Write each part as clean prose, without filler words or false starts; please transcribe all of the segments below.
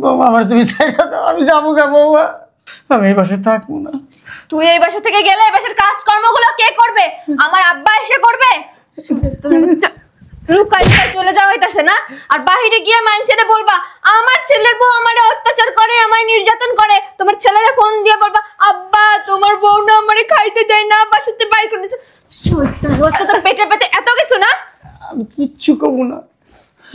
বৌমা আমার তুমি ছাইড়া দাও, আমি যাবো গা বৌমা, আমি এই বাসায় থাকবো না। তুই এই বাসা থেকে গেলে এই বাসার কাজকর্মগুলো কে করবে? আমার আব্বা এসে করবে? লুকাই লুকাই চলে যাওয়া হইতাছে না? আর বাহিরে গিয়ে মানুষেরা বলবা আমার ছেলের বউ আমারে অত্যাচার করে, আমায় নির্যাতন করে। তোমার ছেলেরা ফোন দিয়ে বলবা আব্বা তোমার বউ না আমারে খাইতে দেয় না, বাসাতে বাইর করে দিচ্ছে। হচ্ছে তোর পেটে পেটে এত কিছু না? আমি কিচ্ছু করবো না,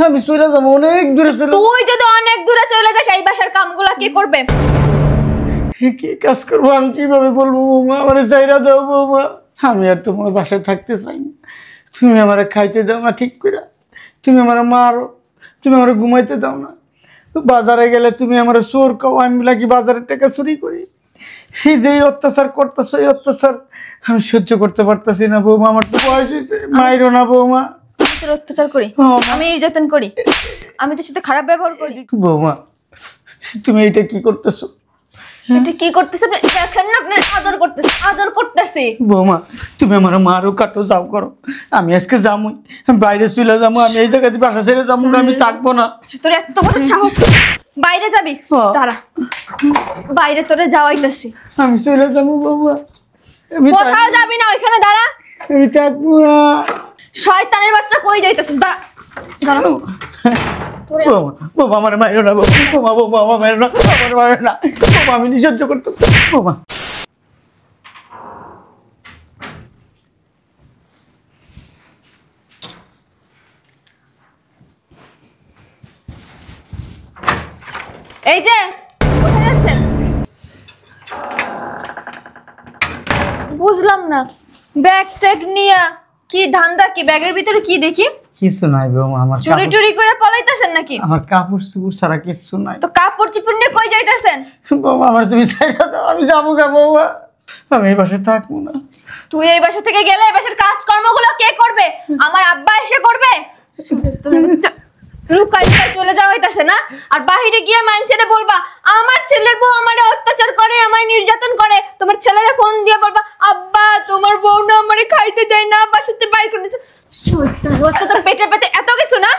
আমি চলে যাবো অনেক দূরে চলে। তুই যদি অনেক দূরে চলে যাস এই বাসার কামগুলো কে করবে? কি কাজ করবো আমি কিভাবে বলবো বৌমা, আমার ছাইড়া দাও বৌমা, আমি আর তোমার বাসায় থাকতে চাই না। তুমি আমার খাইতে দাও না ঠিক করে, তুমি আমার মারো, তুমি আমার ঘুমাইতে দাও না। বাজারে গেলে তুমি আমার চোর কাও, আমি লাগি বাজারের টাকা চুরি করি। এই যে অত্যাচার করতেছো, এই অত্যাচার আমি সহ্য করতে পারতেছি না বৌমা, আমার তো বয়স হয়েছে, মাইরো না বৌমা। আমি তোর অত্যাচার করি, আমি নির্যাতন করি, আমি তোর সাথে খারাপ ব্যবহার করি। বৌমা তুমি এইটা কি করতেছো? এটা কি করতেছে? দেখেন না আপনার আদর করতেছে, আদর করতেছে। বৌমা তুমি আমার মারো কাটো যাও করো, আমি আজকে যাবো, বাইরে চলে যাবো, আমি এই জায়গাতে বাসা ছেড়ে যাবো, আমি থাকবো না। তোর এত বড় সাহস, বাইরে যাবি? দাঁড়া, বাইরে তোরে যাওয়াইতেছি। আমি চলে যাবো বৌমা, আমি কোথাও যাবি না, ওইখানে দাঁড়া। আমি থাকবো না। শয়তানের বাচ্চা কই যাইতেছিস? দাঁড়া। বৌমা বৌমা আমার মাইরো না, বৌমা বৌমা আমার মাইরো না, আমার মাইরো না বৌমা, আমি নিঃসহ্য করতে বৌমা। এই যে কোথায় যাচ্ছেন? বুঝলাম না, ব্যাগ ট্যাগ নিয়ে কি ধান্দা? কি ব্যাগের ভিতরে কি দেখি? কিছু নাই বৌমা, আমার চুরি টুরি করে পলাইতেছেন নাকি? আমার কাপড় চুপড় ছাড়া কিছু নাই। তো কাপড় চোপড় নিয়ে কই যাইতেছেন? বৌমা আমার তুমি ছাইড়া দাও, আমি যাবো গা বৌমা, আমি এই বাসায় থাকবো না। তুই এই বাসা থেকে গেলে এই বাসার কাজকর্মগুলো কে করবে? আমার আব্বা এসে করবে? লুকাই লুকাই চলে যাওয়া হইতাছে না? আর বাহিরে গিয়ে মানুষেরা বলবা আমার ছেলের বউ আমারে অত্যাচার করে, আমায় নির্যাতন করে। তোমার ছেলেরা ফোন দিয়ে বলবা আব্বা তোমার বউ না আমারে খাইতে দেয় না, বাসাতে বাইর করে দিচ্ছে। হচ্ছে তোর পেটে পেটে এত কিছু না?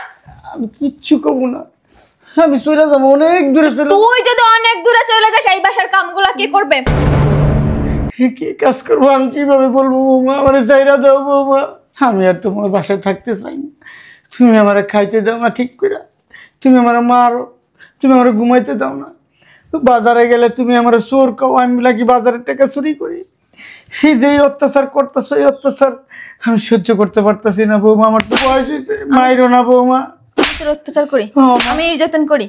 আমি কিচ্ছু করবো না, আমি চলে যাবো অনেক দূরে চলে। তুই যদি অনেক দূরে চলে যাস এই বাসার কামগুলো কে করবে? কি কাজ করবো আমি কিভাবে বলবো বৌমা, আমার ছাইড়া দাও বৌমা, আমি আর তোমার বাসায় থাকতে চাই না। তুমি আমার খাইতে দাও না ঠিক করে, তুমি আমার মারো, তুমি আমার ঘুমাইতে দাও না। বাজারে গেলে তুমি আমার চোর কাও, আমি লাগি বাজারের টাকা চুরি করি। এই যে অত্যাচার করতেছো, এই অত্যাচার আমি সহ্য করতে পারতেছি না বৌমা, আমার তো বয়স হয়েছে, মাইরো না বৌমা। আমি তোর অত্যাচার করি, আমি নির্যাতন করি,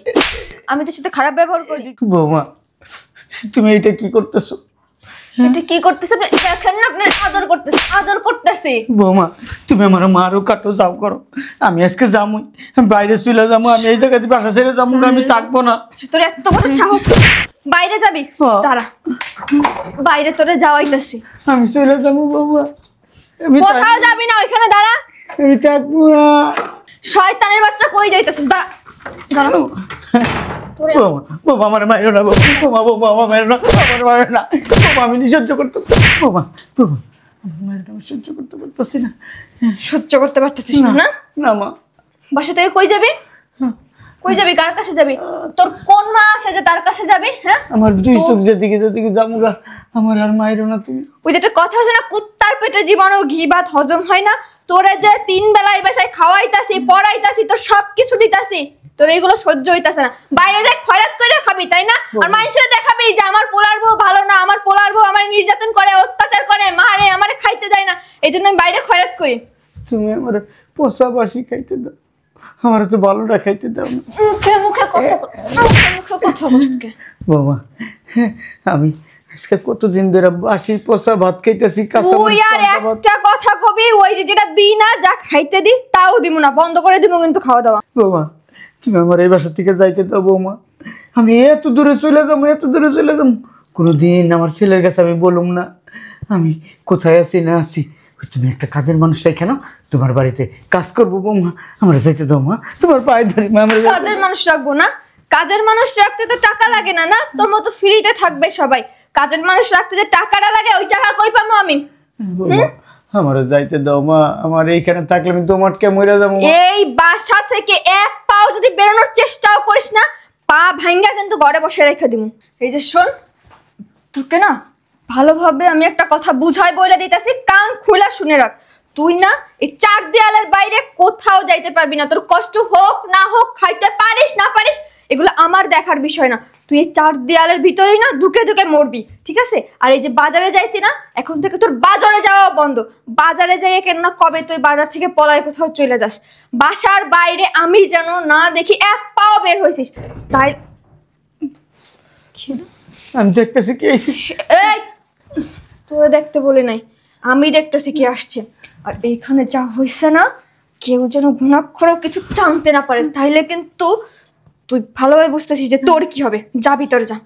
আমি তোর সাথে খারাপ ব্যবহার করি। বৌমা তুমি এইটা কি করতেছো? এটা কি করতেছে? দেখেন না আপনার আদর করতেছে, আদর করতেছে। বৌমা তুমি আমার মারো কাটো যাও করো, আমি আজকে যাবো, বাইরে চলে যাবো, আমি এই জায়গাতে বাসা ছেড়ে যাবো, আমি থাকবো না। তোর এত বড় সাহস, বাইরে যাবি? দাঁড়া, বাইরে তোরে যাওয়াইতেছি। আমি চলে যাবো বৌমা, আমি কোথাও যাবি না, ওইখানে দাঁড়া। আমি থাকবো না। শয়তানের বাচ্চা কই যাইতেছিস? দাঁড়া। বৌমা বৌমা আমার মাইরো না, বৌমা বৌমা আমার মাইরো না, আমার মাইরো না বৌমা, আমি সহ্য করতে বৌমা বৌমা আমার মায়ের আমি সহ্য করতে পারতেছি না। সহ্য করতে পারতেছিস না? না মা। বাসা থেকে কই যাবি? কই যাবি? কার কাছে যাবি? তোর কোন মা আছে যে তার কাছে যাবি? হ্যাঁ, আমার দুই চোখ যেদিকে যেদিকে যামুগা, আমার আর মাইরো না তুমি। ওই যে একটা কথা আছে না, কুত্তার পেটে জীবাণু ঘি ভাত হজম হয় না। তোরে যে 3 বেলা এই বাসায় খাওয়াইতাছি, পড়াইতাছি, তোর সবকিছু দিতাছি, তোর এইগুলো সহ্য হইতাছে না। বাইরে যাই খয়রাত করে খাবি তাই না? আর মানুষের দেখাবি যে আমার পোলার বউ ভালো না, আমার পোলার বউ আমার নির্যাতন করে, অত্যাচার করে, মারে, আমারে খাইতে দেয় না, এই জন্য আমি বাইরে খয়রাত করি। তুমি আমার পোষা বাসি খাইতে দাও, আমার তো ভালোটা খাইতে দাও না। মুখে মুখে কথা বলতে বাবা আমি আজকে কতদিন ধরে বাসি পোষা ভাত খাইতেছি। তুই আর একটা কথা কবি, ওই যে যেটা দিই না, যা খাইতে দি তাও দিব না, বন্ধ করে দিব কিন্তু খাওয়া দাওয়া। বাবা তুমি আমার এই বাসা থেকে যাইতে দাও বৌমা, আমি এত দূরে চলে যাবো, এত দূরে চলে যাবো, কোনোদিন আমার ছেলের কাছে আমি বলুম না আমি কোথায় আছি না আছি। তুমি একটা কাজের মানুষ কেন তোমার বাড়িতে কাজ করবো বৌমা, আমার যাইতে দাও মা, তোমার পায়ে ধরি মা। আমরা কাজের মানুষ রাখবো না? কাজের মানুষ রাখতে তো টাকা লাগে না, না তোর মতো ফ্রিতে থাকবে সবাই। কাজের মানুষ রাখতে যে টাকাটা লাগে, ওই টাকা কই পাবো আমি? আমার যাইতে দাও মা, আমার এইখানে থাকলে আমি তোমার কে মরে যাবো। এই বাসা থেকে এক পাও যদি বেরোনোর চেষ্টাও করিস না, পা ভাঙ্গা কিন্তু ঘরে বসে রেখে দিমু। এই যে শোন, তোকে না ভালোভাবে আমি একটা কথা বুঝাই বলে দিতেছি, কান খুলে শুনে রাখ। তুই না এই 4 দেয়ালের বাইরে কোথাও যাইতে পারবি না। তোর কষ্ট হোক না হোক, খাইতে পারিস না পারিস, এগুলো আমার দেখার বিষয় না। তুই এই 4 দেয়ালের ভিতরেই না ঢুকে ঢুকে মরবি, ঠিক আছে? আর এই যে বাজারে যাইতি না, এখন থেকে তোর বাজারে যাওয়া বন্ধ। বাজারে যাইয়ে কেন না কবে তুই বাজার থেকে পলায় কোথাও চলে যাস। বাসার বাইরে আমি যেন না দেখি এক পাও বের হইছিস। তাই আমি দেখতেছি কি আইছে। এই তোরা দেখতে বলে নাই, আমি দেখতেছি কি আসছে। আর এইখানে যা হইছে না, কেউ যেন ঘুণাক্ষরেও কিছু টানতে না পারে, তাইলে কিন্তু তুই ভালোভাবে বুঝতেছিস যে তোর কি হবে। যা ভিতরে যা।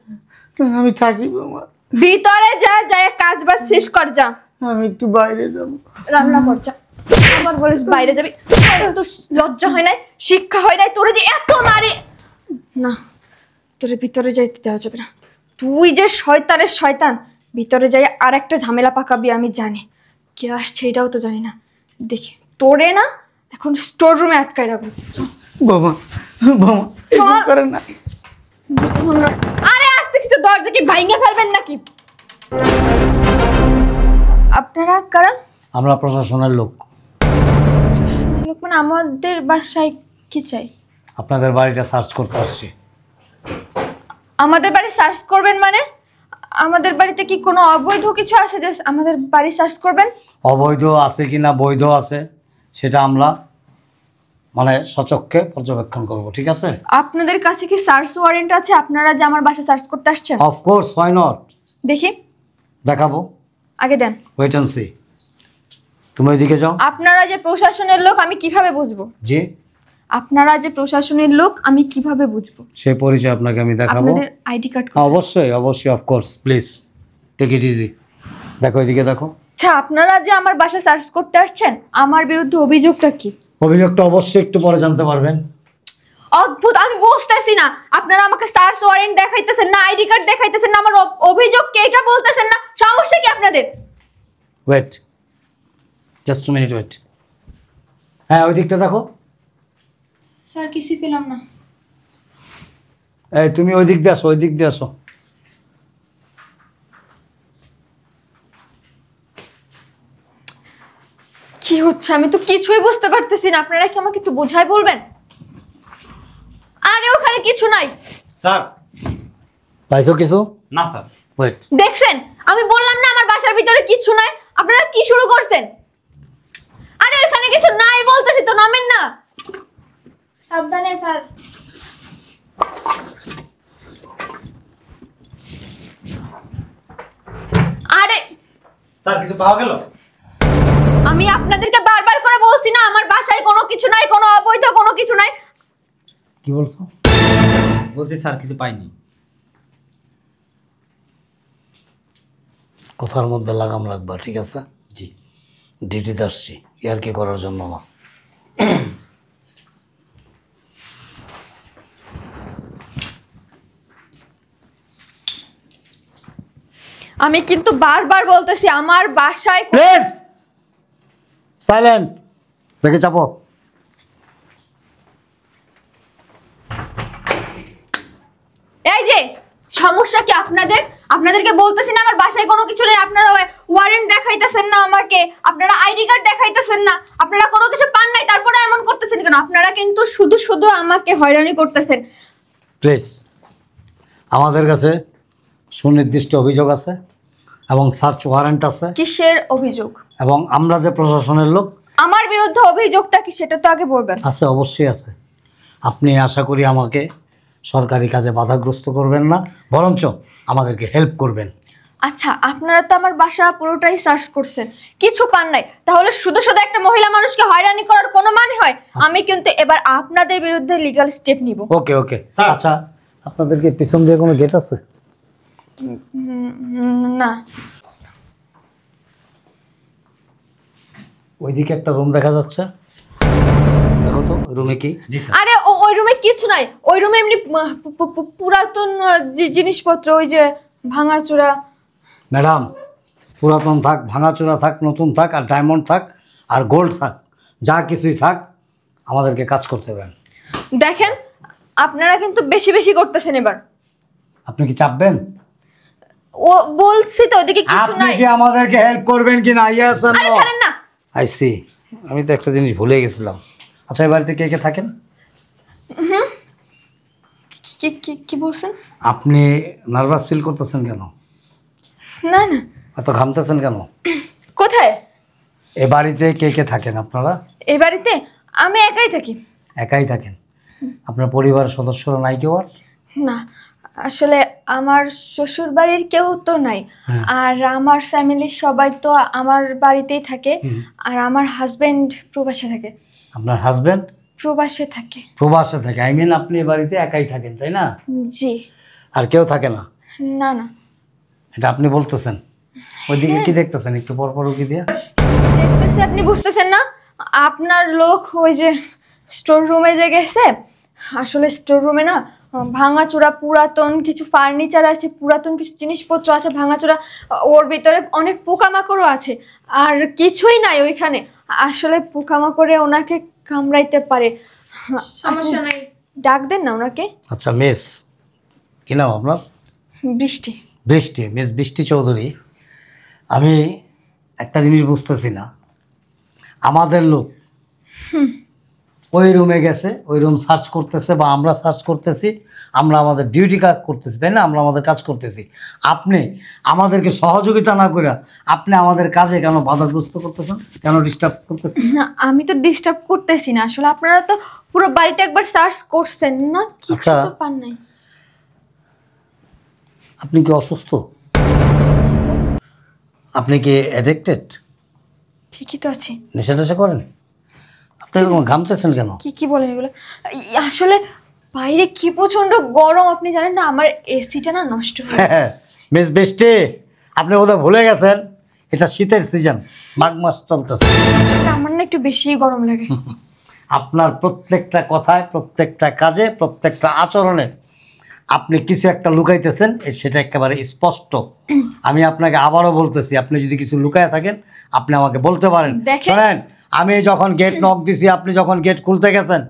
আমি থাকি বৌমা। ভিতরে যা, যায় কাজ বাজ শেষ কর। যা, আমি একটু বাইরে যাবো। রান্না কর যা। আবার বলিস বাইরে যাবি? তোর লজ্জা হয় নাই, শিক্ষা হয় নাই? তোরে যে এত মারে না, তোরে ভিতরে যাইতে দেওয়া যাবে না। তুই যে শয়তানের শয়তান, ভিতরে যাই আর একটা ঝামেলা পাকাবি। আমি জানি কে আসছে, এটাও তো জানি না। দেখি তোরে না এখন স্টোর রুমে আটকায় রাখবো। বৌমা বৌমা এরকম করেন না। বুঝলাম না। আরে আসতেছি তো, দরজা কি ভাঙে ফেলবেন নাকি? আপনারা কারা? আমরা প্রশাসনের লোক। লোক মানে আমাদের বাসায় কি চাই? আপনাদের বাড়িটা সার্চ করতে আসছি। আমাদের বাড়ি সার্চ করবেন মানে? আমাদের বাড়িতে কি কোনো অবৈধ কিছু আছে যে আমাদের বাড়ি সার্চ করবেন? অবৈধ আছে কি না বৈধ আছে সেটা আমরা মানে সচক্ষে পর্যবেক্ষণ করব, ঠিক আছে? আপনাদের কাছে কি সার্চ ওয়ারেন্ট আছে? আপনারা যে আমার বাসা সার্চ করতে আসছেন? Of course, why not. দেখি, দেখাবো। আগে দেন। Wait and C. তুমি ওইদিকে যাও। আপনারা যে প্রশাসনের লোক আমি কিভাবে বুঝবো? জি, আপনারা যে প্রশাসনের লোক আমি কিভাবে বুঝবো? সেই পরিচয় আপনাকে আমি দেখাবো। আপনাদের আইডি কার্ড? অবশ্যই অবশ্যই, of course, please take it easy. দেখো ওইদিকে দেখো। আচ্ছা, আপনারা যে আমার বাসা সার্চ করতে আসছেন, আমার বিরুদ্ধে অভিযোগটা কি? অভিযোগটা অবশ্যই একটু পরে জানতে পারবেন। অদ্ভুত, আমি বুঝতেছি না। আপনারা আমাকে সার্চ ওয়ারেন্ট দেখাইতেছেন না, আইডি কার্ড দেখাইতেছেন না, আমার অভিযোগ কি এটা বলতেছেন না। সমস্যা কি আপনাদের? Wait, just 2 minute wait. হ্যাঁ, ওই দিকটা দেখো। স্যার কিছুই পেলাম না। এই তুমি ওই দিক দিয়ে আসো, ওই দিক দিয়ে আসো। কি হচ্ছে আমি তো কিছুই বুঝতে পারতেছি না। আপনারা কি আমাকে একটু বোঝায় বলবেন? আরে ওখানে কিছু নাই স্যার। পাইছো কিছু? না স্যার। ওয়েট। দেখছেন, আমি বললাম না আমার বাসার ভিতরে কিছু নাই। আপনারা কি শুরু করছেন? আরে ওখানে কিছু নাই বলতেছি তো, নামেন না। সাবধানে স্যার। আরে স্যার কিছু পাওয়া গেল? আমি আপনাদেরকে বারবার করে বলছি না আমার বাসায় কোনো কিছু নাই, কোনো অবৈধ কোনো কিছু নাই। কি বলছো? বলছি স্যার কিছু পাইনি। কথার মধ্যে লাগাম রাখবা, ঠিক আছে? জি। ডিউটিতে আসছি, ইয়ার কি করার জন্য না। আমি কিন্তু বারবার বলতেছি আমার বাসায় প্লিজ সাইলেন্ট। দেখে চাপো। এই যে সমস্যা কি আপনাদের? আপনাদেরকে বলতেছি না আমার বাসায় কোনো কিছু নেই। আপনারা ওয়ারেন্ট দেখাইতেছেন না আমাকে, আপনারা আইডি কার্ড দেখাইতেছেন না, আপনারা কোনো কিছু পান নাই, তারপরে এমন করতেছেন কেন? আপনারা কিন্তু শুধু শুধু আমাকে হয়রানি করতেছেন। প্লিজ, আমাদের কাছে সুনির্দিষ্ট অভিযোগ আছে এবং সার্চ ওয়ারেন্ট আছে। কিসের অভিযোগ? এবং আমরা যে প্রশাসনের লোক, আমার বিরুদ্ধে অভিযোগটা কি সেটা তো আগে বলবেন। আছে, অবশ্যই আছে। আপনি আশা করি আমাকে সরকারি কাজে বাধাগ্রস্ত করবেন না, বরঞ্চ আমাদেরকে হেল্প করবেন। আচ্ছা, আপনারা তো আমার বাসা পুরোটাই সার্চ করছেন, কিছু পান নাই, তাহলে শুধু শুধু একটা মহিলা মানুষকে হয়রানি করার কোনো মানে হয়? আমি কিন্তু এবার আপনাদের বিরুদ্ধে লিগ্যাল স্টেপ নিব। ওকে ওকে স্যার। আচ্ছা, আপনাদেরকে পিছন দিয়ে কোনো গেট আছে? না। ওইদিকে একটা রুম দেখা যাচ্ছে, দেখো তো রুমে কি। জি স্যার। আরে ওই রুমে কিছু নাই। ওই রুমে এমনি পুরাতন জিনিসপত্র, ওই যে ভাঙাচোরা। ম্যাডাম, পুরাতন থাক, ভাঙাচোরা থাক, নতুন থাক, আর ডায়মন্ড থাক, আর গোল্ড থাক, যা কিছুই থাক, আমাদেরকে কাজ করতে দেন। দেখেন আপনারা কিন্তু বেশি বেশি করতেছেন এবার। আপনি কি চাপবেন? ও বলছি তো ওদিকে কিছু আপনি নাই। কি আমাদেরকে হেল্প করবেন কি না? ইয়েস অর আরে নো? ছাড়েন না। I see. আমি তো একটা জিনিস ভুলে গেছিলাম। আচ্ছা, এই বাড়িতে কে কে থাকেন? কি কি কি বলছেন? আপনি নার্ভাস ফিল করতেছেন কেন? না না, এত ঘামতেছেন কেন? কোথায়? এ বাড়িতে কে কে থাকেন আপনারা? এই বাড়িতে আমি একাই থাকি। একাই থাকেন? আপনার পরিবারের সদস্যরা নাই কেউ আর? না, আসলে আমার শ্বশুর বাড়ির কেউ তো নাই। হ্যাঁ। আর আমার ফ্যামিলির সবাই তো আমার বাড়িতেই থাকে। আর আমার হাজবেন্ড প্রবাসে থাকে। আপনার হাজবেন্ড প্রবাসে থাকে। প্রবাসে থাকে? আই মিন আপনি এ বাড়িতে একাই থাকেন, তাই না? জি। আর কেউ থাকে না? না না, এটা আপনি বলতেছেন? ওইদিকে কি দেখতেছেন একটু পর পর উকি দিয়ে? দেখতেছি আপনি বুঝতেছেন না। আপনার লোক ওই যে স্টোর রুমে যে গেছে, আসলে স্টোর রুমে না ভাঙাচোরা পুরাতন কিছু ফার্নিচার আছে, পুরাতন কিছু জিনিসপত্র আছে ভাঙাচোরা। ওর ভিতরে অনেক পোকামাকড়ও আছে। আর কিছুই নাই ওইখানে। আসলে পোকামাকড়ে ওনাকে কামড়াইতে পারে। সমস্যা নাই, ডাক দেন না ওনাকে। আচ্ছা মিস, কি নাম আপনার? বৃষ্টি। বৃষ্টি, মিস বৃষ্টি চৌধুরী। আমি একটা জিনিস বুঝতেছি না, আমাদের লোক ওই রুমে গেছে, ওই রুম সার্চ করতেছে বা আমরা সার্চ করতেছি, আমরা আমাদের ডিউটি কাজ করতেছি, তাই না? আমরা আমাদের কাজ করতেছি। আপনি আমাদেরকে সহযোগিতা না করে আপনি আমাদের কাজে কেন বাধাগ্রস্ত করতেছেন, কেন ডিস্টার্ব করতেছেন? না, আমি তো ডিস্টার্ব করতেছি না। আসলে আপনারা তো পুরো বাড়িটা একবার সার্চ করছেন না, কিছু আচ্ছা। তো পান নাই। আপনি কি অসুস্থ? আপনি কি অ্যাডিক্টেড? ঠিকই তো আছে। নেশা টেশা করেন? আপনি এরকম ঘামতেছেন কেন? কি কি বলেন এগুলো? আসলে বাইরে কি প্রচন্ড গরম, আপনি জানেন না, আমার এসিটা না নষ্ট হয়ে গেছে। মিস বৃষ্টি, আপনি বোধহয় ভুলে গেছেন এটা শীতের সিজন, মাঘ মাস চলতেছে। আসলে আমার না একটু বেশি গরম লাগে। আপনার প্রত্যেকটা কথায়, প্রত্যেকটা কাজে, প্রত্যেকটা আচরণে আপনি কিছু একটা লুকাইতেছেন, সেটা একেবারে স্পষ্ট। আমি আপনাকে আবারও বলতেছি, আপনি যদি কিছু লুকায় থাকেন আপনি আমাকে বলতে পারেন। দেখেন। শোনেন, আমি যখন গেট নক দিছি, আপনি যখন গেট খুলতে গেছেন,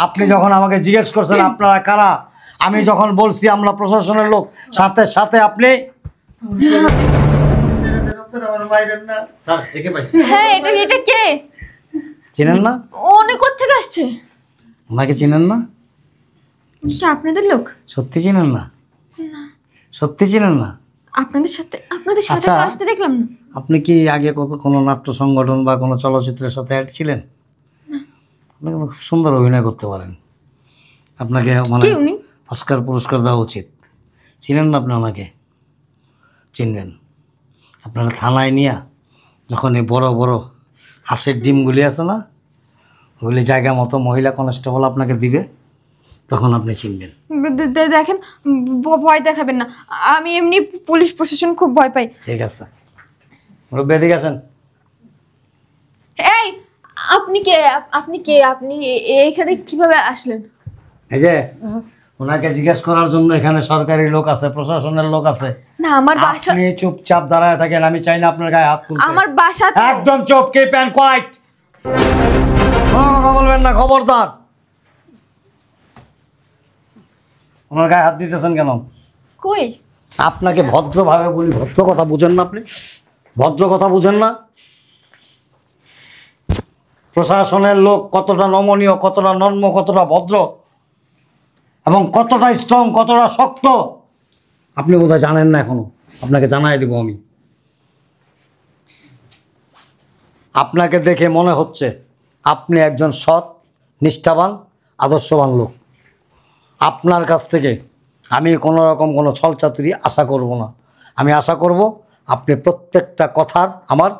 আপনি যখন আমাকে জিজ্ঞেস করছেন আপনারা কারা, আমি যখন বলছি আমরা প্রশাসনের লোক, সাথে সাথে আপনি আমার মাইরেন না। স্যার একে পাইছি। হ্যাঁ, এটা এটা কে? চিনেন না? উনি কোত্থেকে আসছে? ওনাকে চিনেন না? কি আপনাদের লোক? সত্যি চিনেন না? সত্যি চিনেন না? আপনাদের সাথে আচ্ছা। তো আসতে দেখলাম না। আপনি কি আগে কোনো নাট্য সংগঠন বা কোনো চলচ্চিত্রের সাথে অ্যাড ছিলেন? আপনি কিন্তু খুব সুন্দর অভিনয় করতে পারেন, আপনাকে মানে কি উনি? অস্কার পুরস্কার দেওয়া উচিত। চিনেন না আপনি ওনাকে? চিনবেন। আপনারা থানায় নিয়ে যখন এই বড় বড় হাঁসের ডিমগুলি আছে না, ওগুলি জায়গা মতো মহিলা কনস্টেবল আপনাকে দিবে, তখন আপনি চিনবেন। দেখেন, ভয় দেখাবেন না। আমি এমনি পুলিশ প্রশাসন খুব ভয় পাই। ঠিক আছে, মুরব্বী এদিকে আসেন। এই, আপনি কে? আপনি এইখানে কিভাবে আসলেন? এই যে ওনাকে জিজ্ঞেস করার জন্য এখানে সরকারি লোক আছে, প্রশাসনের লোক আছে। না, আমার বাসা। আপনি চুপচাপ দাঁড়ায় থাকেন, আমি চাই না আপনার গায়ে হাত তুলতে। আমার বাসা তো- একদম চুপ, কিপ অ্যান্ড কোয়াইট। কোনো কথা বলবেন না, খবরদার। ওনার গায়ে হাত দিতেছেন কেন? কই? আপনাকে ভদ্রভাবে বলি, ভদ্র কথা বুঝেন না আপনি? ভদ্র কথা বুঝেন না? প্রশাসনের লোক কতটা নমনীয়, কতটা নর্ম, কতটা ভদ্র এবং কতটা স্ট্রং, কতটা শক্ত আপনি বোধহয় জানেন না এখনো। আপনাকে জানাই দেব আমি। আপনাকে দেখে মনে হচ্ছে আপনি একজন সৎ, নিষ্ঠাবান, আদর্শবান লোক। আপনার কাছ থেকে আমি কোনো রকম কোনো ছলচাতুরি আশা করব না। আমি আশা করব আপনি প্রত্যেকটা কথার আমার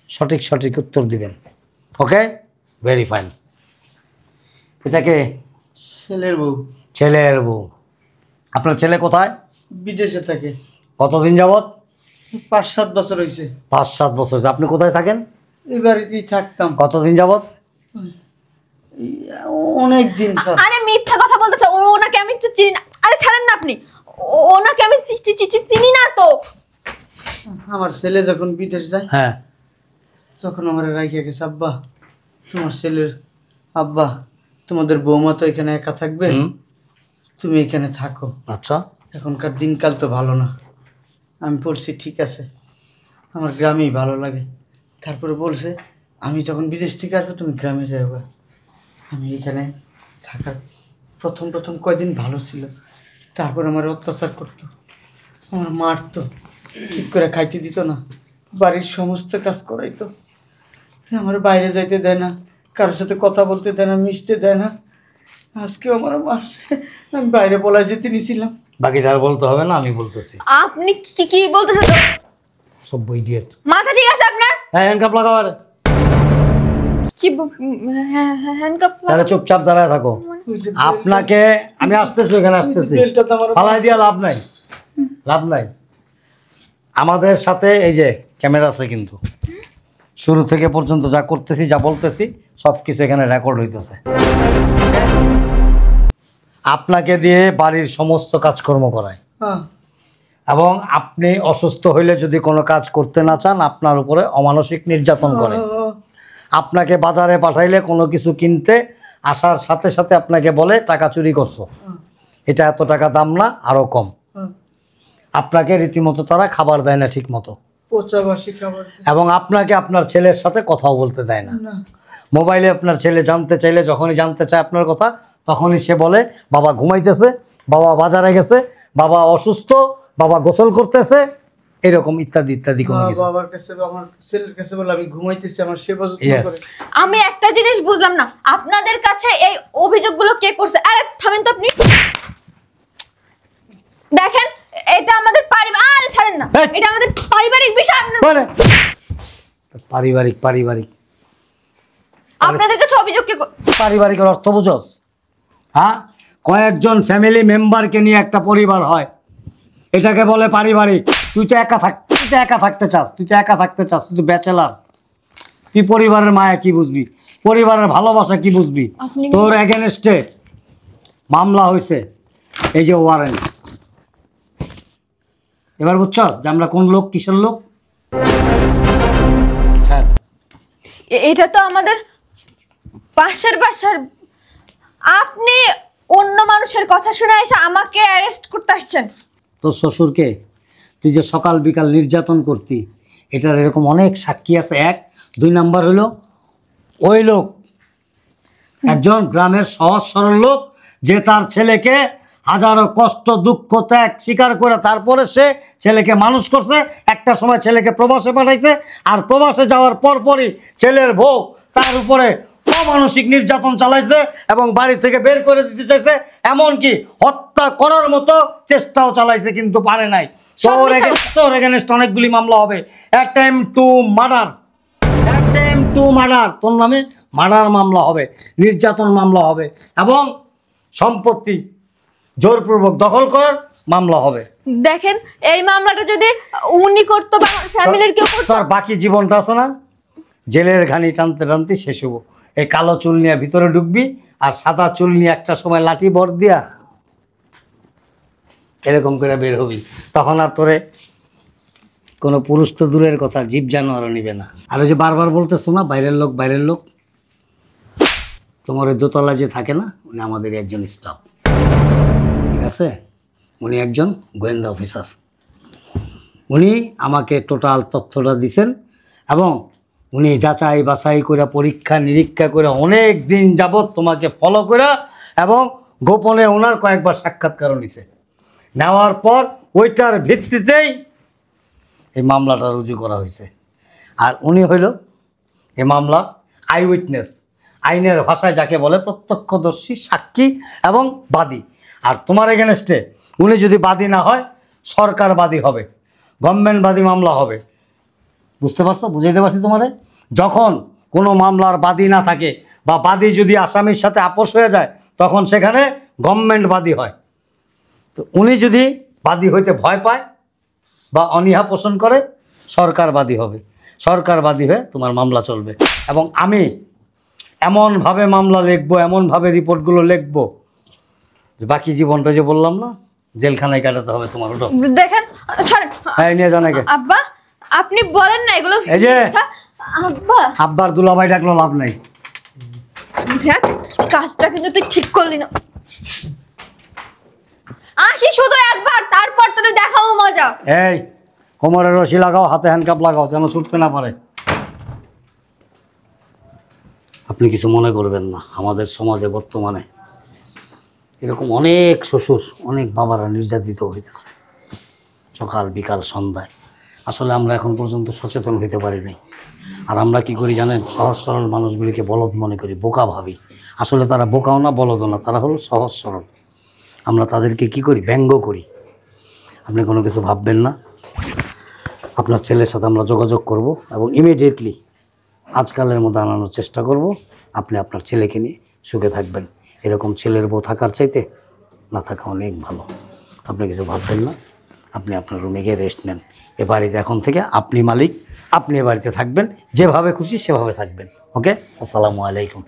সঠিক সঠিক উত্তর দিবেন। ওকে, ভেরি ফাইন। এটাকে ছেলের বউ। ছেলের বউ। আপনার ছেলে কোথায়? বিদেশে থাকে। কতদিন যাবত? 5-7 বছর হয়েছে। 5-7 বছর। আপনি কোথায় থাকেন? এই বাড়িতেই থাকতাম কতদিন যাবত? অনেক দিন স্যার। আরে মিথ্যা কথা বলতেছে। ওনাকে আমি তো চিনি না। আরে ছাড়েন না আপনি। ওনাকে আমি চিনি না তো। আমার ছেলে যখন বিদেশ যায় হ্যাঁ, তখন আমার রাইখে গেছে, আব্বা তোমার ছেলের আব্বা, তোমাদের বৌমা তো এখানে একা থাকবে, হুম। তুমি এখানে থাকো। আচ্ছা, এখনকার দিনকাল তো ভালো না। আমি বলছি ঠিক আছে, আমার গ্রামেই ভালো লাগে। তারপরে বলছে আমি যখন বিদেশ থেকে আসবো তুমি গ্রামে যাবে। আমি এখানে থাকার প্রথম প্রথম কয়দিন ভালো ছিল, তারপর আমার অত্যাচার করতো, আমার মারতো, ঠিক করে খাইতে দিত না, বাড়ির সমস্ত কাজ করাইতো, আমার বাইরে যাইতে দেয় না, কারোর সাথে কথা বলতে দেয় না, মিশতে দেয় না। আজকেও আমার মারছে, আমি বাইরে বলায় যেতে নিছিলাম। বাকিটা আর বলতে হবে না, আমি বলতেছি। আপনি কি কি বলতেছেন? সব ইডিয়েট। মাথা ঠিক আছে আপনার? হ্যাঁ, হ্যান্ডকাপ লাগাও। আরে কি হ্যান্ডকাপ? তাহলে চুপচাপ দাঁড়ায় থাকো। আপনাকে আমি আসতেছি, এখানে আসতেছি, পালাই দিয়া লাভ নাই, লাভ নাই। আমাদের সাথে এই যে ক্যামেরা আছে, কিন্তু শুরু থেকে পর্যন্ত যা করতেছি, যা বলতেছি, সব কিছু এখানে রেকর্ড হইতেছে। আপনাকে দিয়ে বাড়ির সমস্ত কাজকর্ম করায়, এবং আপনি অসুস্থ হইলে যদি কোনো কাজ করতে না চান, আপনার উপরে অমানসিক নির্যাতন করে। আপনাকে বাজারে পাঠাইলে কোনো কিছু কিনতে আসার সাথে সাথে আপনাকে বলে টাকা চুরি করছো, এটা এত টাকা দাম না, আরও কম। আপনাকে রীতিমতো তারা খাবার দেয় না ঠিক মতো, এবং আপনাকে আপনার ছেলের সাথে কথাও বলতে দেয় না। মোবাইলে আপনার ছেলে জানতে চাইলে, যখনই জানতে চায় আপনার কথা, তখনই সে বলে বাবা ঘুমাইতেছে, বাবা বাজারে গেছে, বাবা অসুস্থ, বাবা গোসল করতেছে, এরকম ইত্যাদি ইত্যাদি। কোনো কিছু বাবার কাছে, আমার ছেলের কাছে বলে আমি ঘুমাইতেছি, আমার সেবা যত্ন করে। আমি একটা জিনিস বুঝলাম না, আপনাদের কাছে এই অভিযোগগুলো কে করছে? আরে থামেন তো আপনি। দেখেন, এটা আমাদের আরে ছাড়েন না, এটা আমাদের পারিবারিক বিষয়। পারিবারিক পারিবারিক আপনাদের কাছে অভিযোগ কে পারিবারিকের অর্থ বুঝোস? হ্যাঁ, কয়েকজন ফ্যামিলি মেম্বারকে নিয়ে একটা পরিবার হয়, এটাকে বলে পারিবারিক। তুই তো একা থাকতে চাস, তুই তো ব্যাচেলার। তুই পরিবারের মায়া কি বুঝবি, পরিবারের ভালোবাসা কি বুঝবি? তোর এগেনস্টে মামলা হয়েছে, এই যে ওয়ারেন্ট। এবার বুঝছস যে আমরা কোন লোক, কিসের লোক? এটা তো আমাদের পাশের বাসার। আপনি অন্য মানুষের কথা শুনে এসে আমাকে অ্যারেস্ট করতে আসছেন? তোর শ্বশুরকে তুই যে সকাল বিকাল নির্যাতন করতি, এটার এরকম অনেক সাক্ষী আছে। 1, 2 নাম্বার হলো ওই লোক একজন গ্রামের সহজ সরল লোক, যে তার ছেলেকে হাজারো কষ্ট দুঃখ ত্যাগ স্বীকার করে তারপরে সে ছেলেকে মানুষ করছে। একটা সময় ছেলেকে প্রবাসে পাঠাইছে, আর প্রবাসে যাওয়ার পরপরই ছেলের বউ তার উপরে অমানসিক নির্যাতন চালাইছে এবং বাড়ি থেকে বের করে দিতে চাইছে, এমনকি হত্যা করার মতো চেষ্টাও চালাইছে, কিন্তু পারে নাই। তোর এগেনস্ট অনেকগুলি মামলা হবে। অ্যাটেম্পট টু মার্ডার, তোর নামে মার্ডার মামলা হবে, নির্যাতন মামলা হবে, এবং সম্পত্তি জোরপূর্বক দখল করার মামলা হবে। দেখেন, এই মামলাটা যদি উনি করতো বা ফ্যামিলির কেউ করতো, তার বাকি জীবনটা আছে না, জেলের ঘানি টানতে টানতে শেষ হবো। এই কালো চুল নিয়ে ভিতরে ঢুকবি, আর সাদা চুল নিয়ে একটা সময় লাঠি বর দিয়া এরকম করে বের হবি। তখন আর তোরে কোনো পুরুষ তো দূরের কথা, জীব জানোয়ারও নিবে না। আর ওই যে বারবার বলতেছো না বাইরের লোক, তোমার ওই দোতলা যে থাকে না, উনি আমাদের একজন স্টাফ, ঠিক আছে? উনি একজন গোয়েন্দা অফিসার। উনি আমাকে টোটাল তথ্যটা দিছেন, এবং উনি যাচাই বাছাই করে পরীক্ষা নিরীক্ষা করে অনেক দিন যাবৎ তোমাকে ফলো করে, এবং গোপনে ওনার কয়েকবার সাক্ষাৎকারও নিছে। নেওয়ার পর ওইটার ভিত্তিতেই এই মামলাটা রুজু করা হয়েছে। আর উনি হইল এই মামলা আই উইটনেস, আইনের ভাষায় যাকে বলে প্রত্যক্ষদর্শী, সাক্ষী এবং বাদী। আর তোমার এগেনস্টে উনি যদি বাদী না হয়, সরকার বাদী হবে, গভর্নমেন্ট বাদী মামলা হবে। বুঝতে পারছো? বুঝাইতে পারছি তোমারে? যখন কোনো মামলার বাদী না থাকে, বা বাদী যদি আসামির সাথে আপোষ হয়ে যায়, তখন সেখানে গভর্নমেন্ট বাদী হয়। তো উনি যদি বাদী হইতে ভয় পায় বা অনীহা পোষণ করে, সরকার বাদী হবে। সরকার বাদী হয়ে তোমার মামলা চলবে, এবং আমি এমনভাবে মামলা লিখবো, এমনভাবে রিপোর্টগুলো লিখবো যে বাকি জীবনটা যে বললাম না, জেলখানায় কাটাতে হবে তোমার। ওটা দেখেন, সরেন। হ্যাঁ, নিয়ে যান আগে। আব্বা, আপনি বলেন না এগুলো এই যে আব্বা, আব্বার দুলাভাই ডাকলো লাভ নাই। দেখ, কাজটা কিন্তু তুই ঠিক করলি না। আসি শুধু একবার, তারপর তোরে দেখাবো মজা। এই কোমরে রশি লাগাও, হাতে হ্যান্ডকাপ লাগাও, যেন ছুটতে না পারে। আপনি কিছু মনে করবেন না, আমাদের সমাজে বর্তমানে এরকম অনেক শ্বশুর, অনেক বাবারা নির্যাতিত হইতেছে সকাল বিকাল সন্ধ্যায়। আসলে আমরা এখন পর্যন্ত সচেতন হইতে পারি নাই। আর আমরা কি করি জানেন, সহজ সরল মানুষগুলিকে বলদ মনে করি, বোকা ভাবি। আসলে তারা বোকাও না, বলদও না, তারা হলো সহজ সরল। আমরা তাদেরকে কি করি, ব্যঙ্গ করি। আপনি কোনো কিছু ভাববেন না, আপনার ছেলের সাথে আমরা যোগাযোগ করব এবং ইমিডিয়েটলি আজকালের মধ্যে আনানোর চেষ্টা করব। আপনি আপনার ছেলেকে নিয়ে সুখে থাকবেন। এরকম ছেলের বউ থাকার চাইতে না থাকা অনেক ভালো। আপনি কিছু ভাববেন না, আপনি আপনার রুমে গিয়ে রেস্ট নেন। এ বাড়িতে এখন থেকে আপনি মালিক, আপনি এ বাড়িতে থাকবেন, যেভাবে খুশি সেভাবে থাকবেন। ওকে, আসসালামু আলাইকুম।